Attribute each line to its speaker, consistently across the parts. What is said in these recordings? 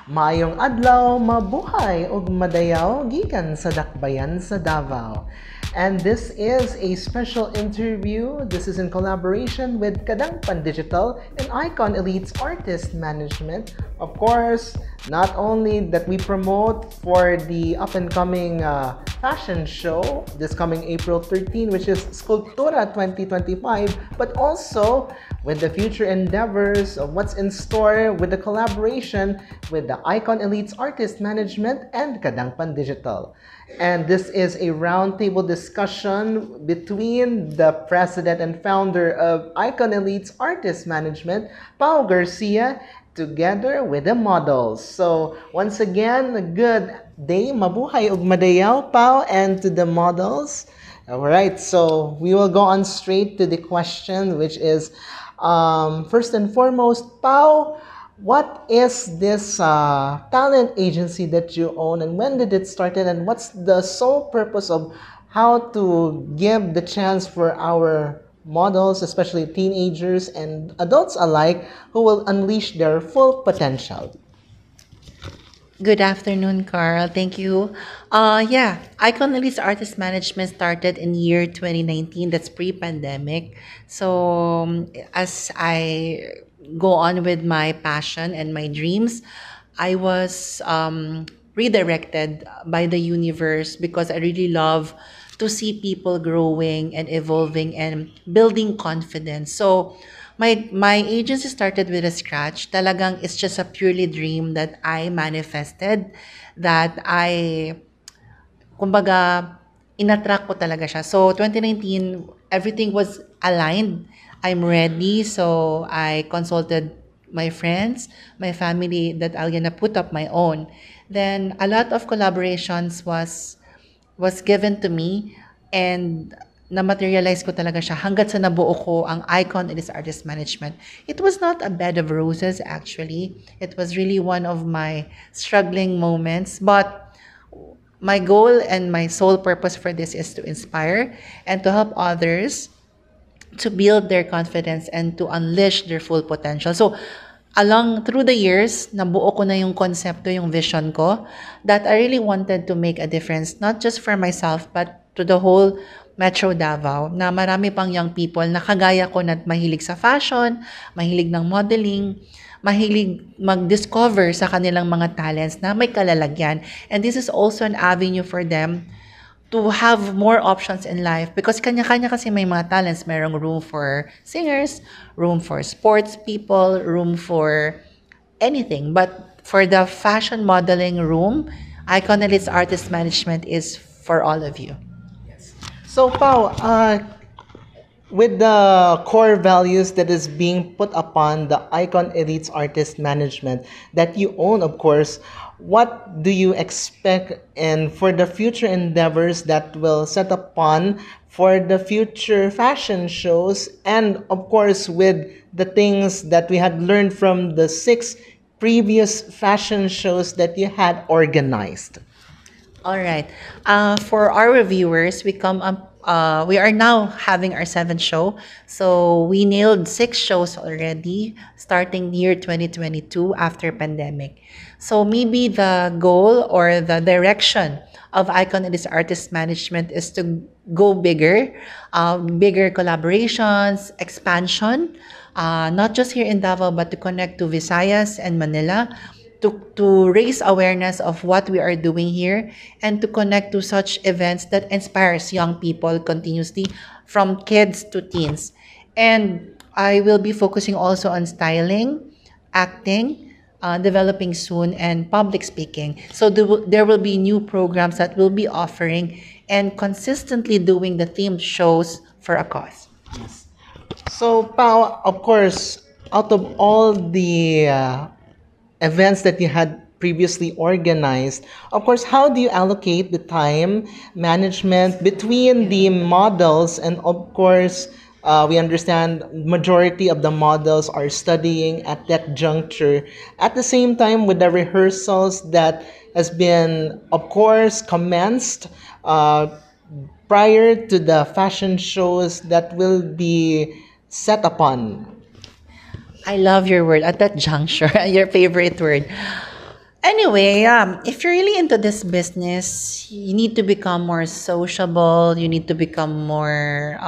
Speaker 1: Maayong adlaw, mabuhay ug madayaw gikan sa dakbayan sa Davao. And this is a special interview. This is in collaboration with Kadangpan Digital and Icon Elite's Artist Management. Of course, not only that we promote for the up and coming fashion show this coming April 13, which is Sculptura 2025, but also with the future endeavors of what's in store with the collaboration with the Icon Elite's Artist Management and Kadangpan Digital. And this is a roundtable discussion between the president and founder of Icon Elite's Artist Management, Pau Garcia, together with the models. So once again, a good day, mabuhay ug madayaw, Pau, and to the models. All right, so we will go on straight to the question, which is first and foremost, Pau, what is this talent agency that you own, and when did it start, and what's the sole purpose of how to give the chance for our models, especially teenagers and adults alike, who will unleash their full potential?
Speaker 2: Good afternoon, Carl. Thank you. Yeah, Icon Elite's Artist Management started in year 2019. That's pre-pandemic. So as I go on with my passion and my dreams, I was redirected by the universe because I really love to see people growing and evolving and building confidence. So my agency started with a scratch. Talagang it's just a purely dream that I manifested, that I kumbaga inattract ko talaga siya. So 2019, everything was aligned. I'm ready. So I consulted my friends, my family that I'm gonna put up my own. Then a lot of collaborations was given to me, and na-materialize ko talaga siya hanggat sa nabuo ko ang Icon and its artist management. It was not a bed of roses actually. It was really one of my struggling moments, but my goal and my sole purpose for this is to inspire and to help others to build their confidence and to unleash their full potential. So, along through the years, nabuo ko na yung konsepto, yung vision ko, that I really wanted to make a difference, not just for myself, but to the whole Metro Davao, na marami pang young people na kagaya ko na mahilig sa fashion, mahilig ng modeling, mahilig mag-discover sa kanilang mga talents na may kalalagyan. And this is also an avenue for them to have more options in life because kanya-kanya kasi may mga talents. Merong room for singers, room for sports people, room for anything. But for the fashion modeling room, Icon Elite's Artist Management is for all of you.
Speaker 1: So, Pau, with the core values that is being put upon the Icon Elite's Artist Management that you own, of course, what do you expect and for the future endeavors that will set upon for the future fashion shows, and of course with the things that we had learned from the 6 previous fashion shows that you had organized?
Speaker 2: All right. For our reviewers, we come up. We are now having our 7th show. So we nailed 6 shows already, starting year 2022 after pandemic. So maybe the goal or the direction of Icon and its artist management is to go bigger, bigger collaborations, expansion, not just here in Davao, but to connect to Visayas and Manila, to raise awareness of what we are doing here and to connect to such events that inspires young people continuously from kids to teens. And I will be focusing also on styling, acting, developing soon, and public speaking. So there will be new programs that we'll be offering and consistently doing the themed shows for a cause.
Speaker 1: So, Pao, of course, out of all the events that you had previously organized, of course, how do you allocate the time management between the models? And of course, we understand majority of the models are studying at that juncture. At the same time, with the rehearsals that has been, of course, commenced prior to the fashion shows that will be set upon.
Speaker 2: I love your word at that juncture, your favorite word. Anyway, if you're really into this business, you need to become more sociable. You need to become more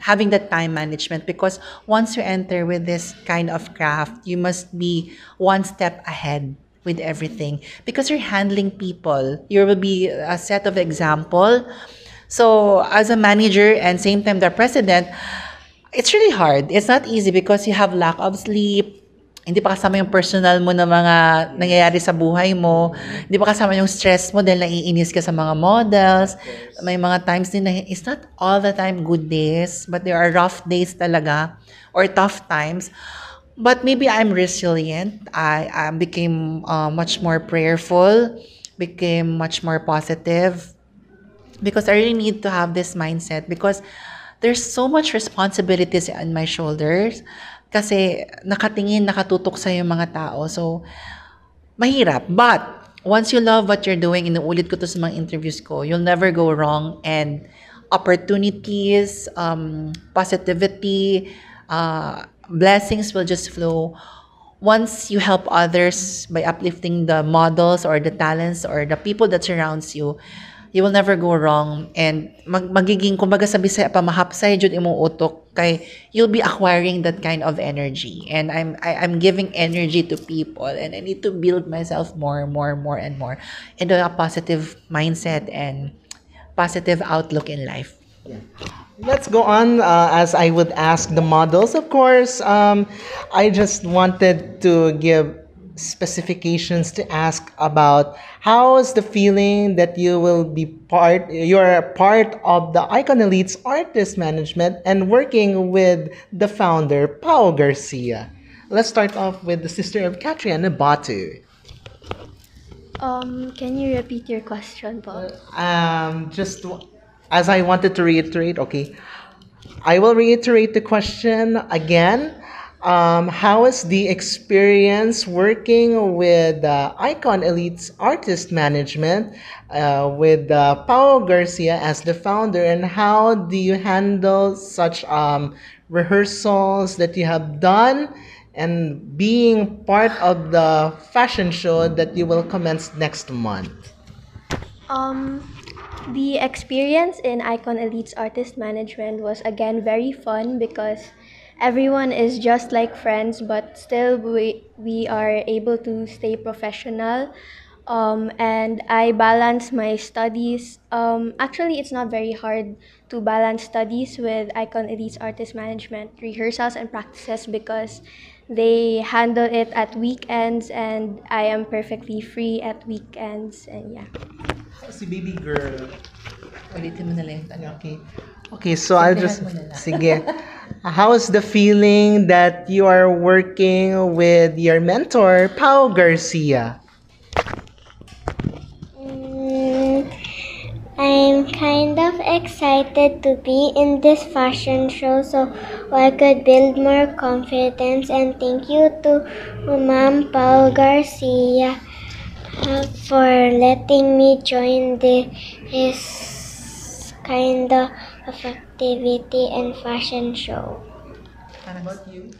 Speaker 2: having that time management, because once you enter with this kind of craft, you must be one step ahead with everything, because you're handling people. You will be a set of example. So as a manager and same time the president, it's really hard. It's not easy because you have lack of sleep. Hindi pa kasama yung personal mo na mga nangyayari sa buhay mo. Hindi pa kasama yung stress mo dahil naiinis ka sa mga models. May mga times din na it's not all the time good days, but there are rough days talaga or tough times. But maybe I'm resilient. I became much more prayerful, became much more positive, because I really need to have this mindset, because there's so much responsibilities on my shoulders, kasi nakatingin, nakatutok sa yung mga tao. So, mahirap. But, once you love what you're doing, inuulit ko to sa mga interviews ko, you'll never go wrong, and opportunities, positivity, blessings will just flow once you help others by uplifting the models or the talents or the people that surrounds you. You will never go wrong, and magiging, kumbaga sa Bisaya pa, mahapsay jud imong utok, kay you'll be acquiring that kind of energy. And I'm giving energy to people, and I need to build myself more and more into a positive mindset and positive outlook in life.
Speaker 1: Let's go on as I would ask the models, of course. I just wanted to give specifications to ask about how is the feeling that you're a part of the Icon Elite's artist management and working with the founder, Pao Garcia. Let's start off with the sister of Catriana Batu.
Speaker 3: Can you repeat your question, Paul?
Speaker 1: Just as I wanted to reiterate, okay, I will reiterate the question again. How is the experience working with Icon Elite's artist management with Pao Garcia as the founder, and how do you handle such rehearsals that you have done and being part of the fashion show that you will commence next month?
Speaker 3: The experience in Icon Elite's artist management was again very fun because everyone is just like friends, but still we are able to stay professional. And I balance my studies. Actually, it's not very hard to balance studies with Icon Elite's artist management, rehearsals and practices, because they handle it at weekends and I am perfectly free at weekends, and yeah.
Speaker 1: Si baby girl.
Speaker 2: Ulitin mo na lang yung tanong.
Speaker 1: Okay. Okay, so I'll just
Speaker 2: Simplihan mo na lang.
Speaker 1: sige. How is the feeling that you are working with your mentor, Pao Garcia?
Speaker 4: I'm kind of excited to be in this fashion show so I could build more confidence, and thank you to Ma'am Pao Garcia for letting me join this kind of activity and fashion show.
Speaker 1: How about you?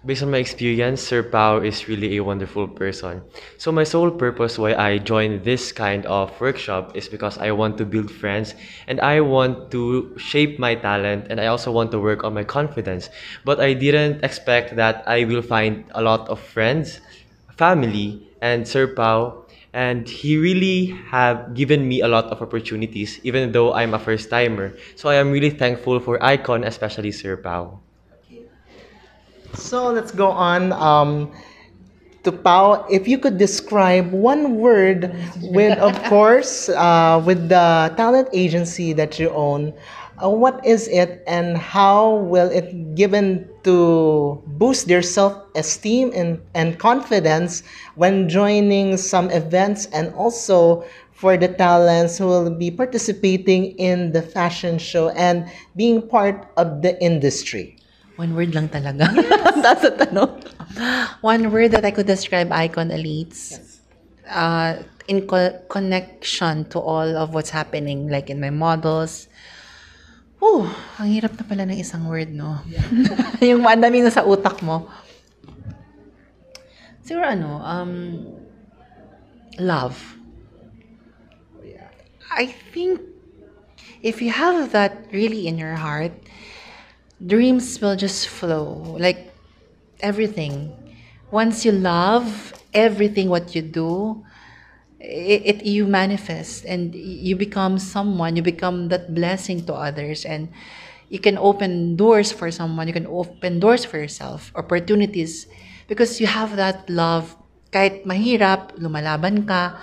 Speaker 5: Based on my experience, Sir Pao is really a wonderful person. So my sole purpose why I joined this kind of workshop is because I want to build friends and I want to shape my talent, and I also want to work on my confidence. But I didn't expect that I will find a lot of friends, family, and Sir Pao, and he really have given me a lot of opportunities even though I'm a first timer. So I am really thankful for Icon, especially Sir Pao.
Speaker 1: So let's go on to Pao. If you could describe one word with, of course, with the talent agency that you own, what is it and how will it given to boost their self-esteem and confidence when joining some events, and also for the talents who will be participating in the fashion show and being part of the industry?
Speaker 2: One word lang talaga. That's a tanong. One word that I could describe Icon Elites. In connection to all of what's happening, like in my models. Oh, ang hirap na pala ng isang word, no? Yung madami na sa utak mo. Siguro love.
Speaker 1: Yeah.
Speaker 2: I think if you have that really in your heart, dreams will just flow. Like everything. Once you love everything what you do, it you manifest and you become someone, you become that blessing to others, and you can open doors for someone, you can open doors for yourself, opportunities, because you have that love. Kahit mahirap, lumalaban ka,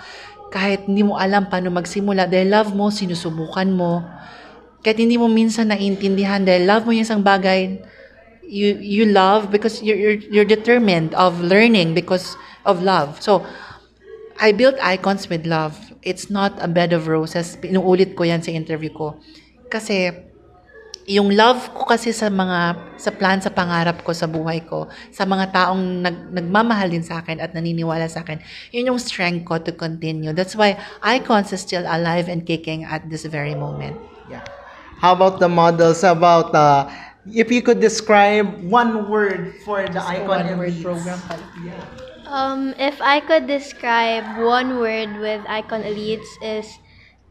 Speaker 2: kahit hindi mo alam paano magsimula, dahil love mo, sinusubukan mo, kahit hindi mo minsan naiintindihan, dahil love mo yung isang bagay, you love because you're determined of learning because of love. So I built icons with love. It's not a bed of roses. Pinuulit ko yan sa interview ko. Kasi yung love ko kasi sa plan, sa pangarap ko, sa buhay ko, sa mga taong nagmamahal din sa akin at naniniwala sa akin, yun yung strength ko to continue. That's why Icons is still alive and kicking at this very moment.
Speaker 1: Yeah. How about the models? About if you could describe one word for the Icon
Speaker 2: One-word
Speaker 1: Elites.
Speaker 2: program pala.
Speaker 3: If I could describe one word with Icon Elites is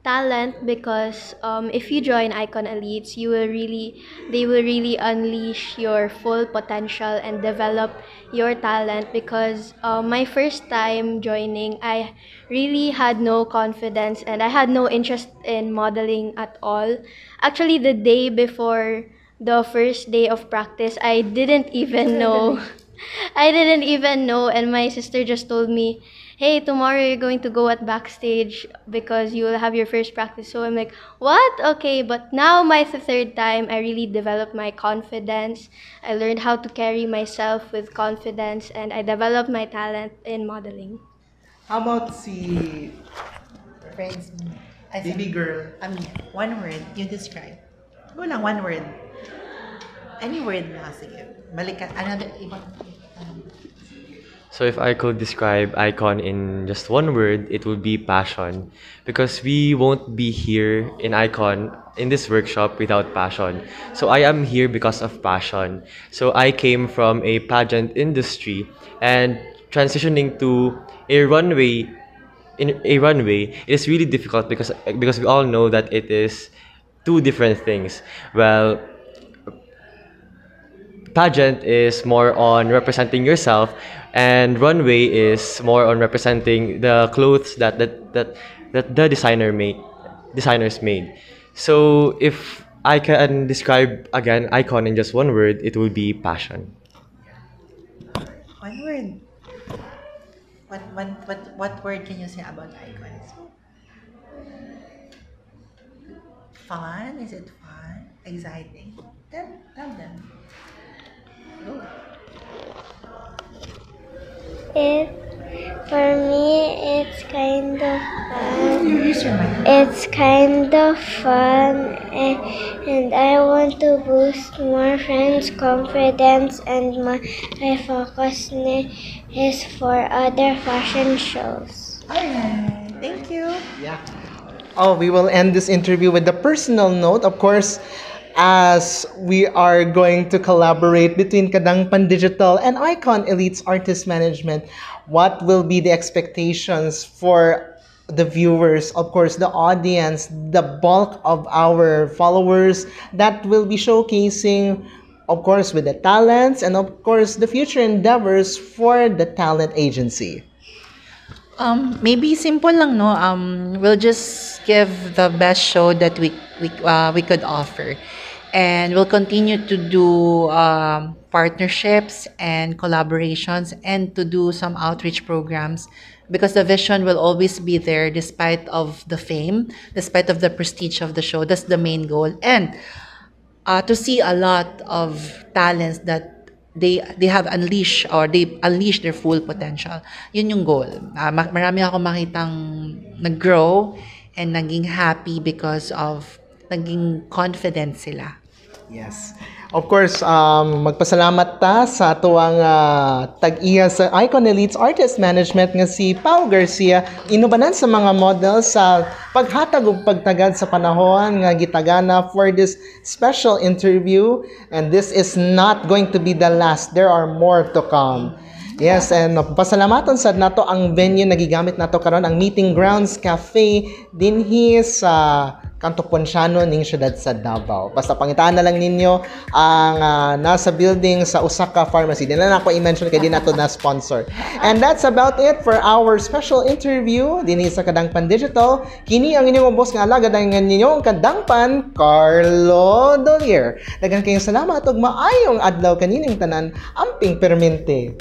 Speaker 3: talent, because if you join Icon Elites, they will really unleash your full potential and develop your talent. Because my first time joining, I really had no confidence and I had no interest in modeling at all. Actually, the day before the first day of practice, I didn't even know. I didn't even know, and my sister just told me, "Hey, tomorrow you're going to go at backstage because you will have your first practice." So I'm like, "What? Okay." But now my third time, I really developed my confidence. I learned how to carry myself with confidence, and I developed my talent in modeling.
Speaker 1: How about si
Speaker 2: Friends.
Speaker 1: baby girl?
Speaker 2: One word, you describe. Go lang, one word. Any word na, sige. Balikan, another, ibang.
Speaker 5: So if I could describe Icon in just one word, it would be passion. Because we won't be here in Icon in this workshop without passion. So I am here because of passion. So I came from a pageant industry, and transitioning to a runway it is really difficult because we all know that it is two different things. Well, pageant is more on representing yourself, and runway is more on representing the clothes that the designers made. So if I can describe again Icon in just one word, it would be passion.
Speaker 2: One word. What word can you say about Icons? Fun? Is it fun? Exciting? Tell them. Go.
Speaker 4: It for me it's kind of fun.
Speaker 2: Use your mic.
Speaker 4: It's kind of fun, and I want to boost more friends' confidence, and my focus is for other fashion shows.
Speaker 2: Alright. Thank you.
Speaker 1: Yeah. Oh, we will end this interview with a personal note. Of course, as we are going to collaborate between Kadang Pandigital and Icon Elites Artist Management, what will be the expectations for the viewers, of course, the audience, the bulk of our followers that will be showcasing, of course, with the talents and, of course, the future endeavors for the talent agency?
Speaker 2: Maybe simple lang, no? We'll just give the best show that we could offer, and we'll continue to do partnerships and collaborations, and to do some outreach programs, because the vision will always be there despite of the fame, despite of the prestige of the show. That's the main goal, and to see a lot of talents that they have unleashed, or they unleash their full potential. Yun yung goal. Marami ako makitang nag-grow and naging happy because of naging confident sila.
Speaker 1: Yes. Of course, magpasalamat ta sa tuwang tag-iya sa Icon Elites Artist Management nga si Pao Garcia, inubanan sa mga models sa paghatag ug pagtagad sa panahon nga gitagana for this special interview, and this is not going to be the last. There are more to come. Yes, and pasalamatan sad nato ang venue na gigamit nato karon, ang Meeting Grounds Cafe dinhi sa Kanto Ponciano ning siyudad sa Davao. Basta pangitaan na lang ninyo ang nasa building sa Osaka Pharmacy. Di na ako i-mention kay di nato na sponsor. And that's about it for our special interview dinhi sa Kadangpan Digital. Kini ang inyong boss nga alagad ang inyong Kadangpan, Carlo Dolier. Daghang kayong salamat ug maayong adlaw kanining tanan, amping permente.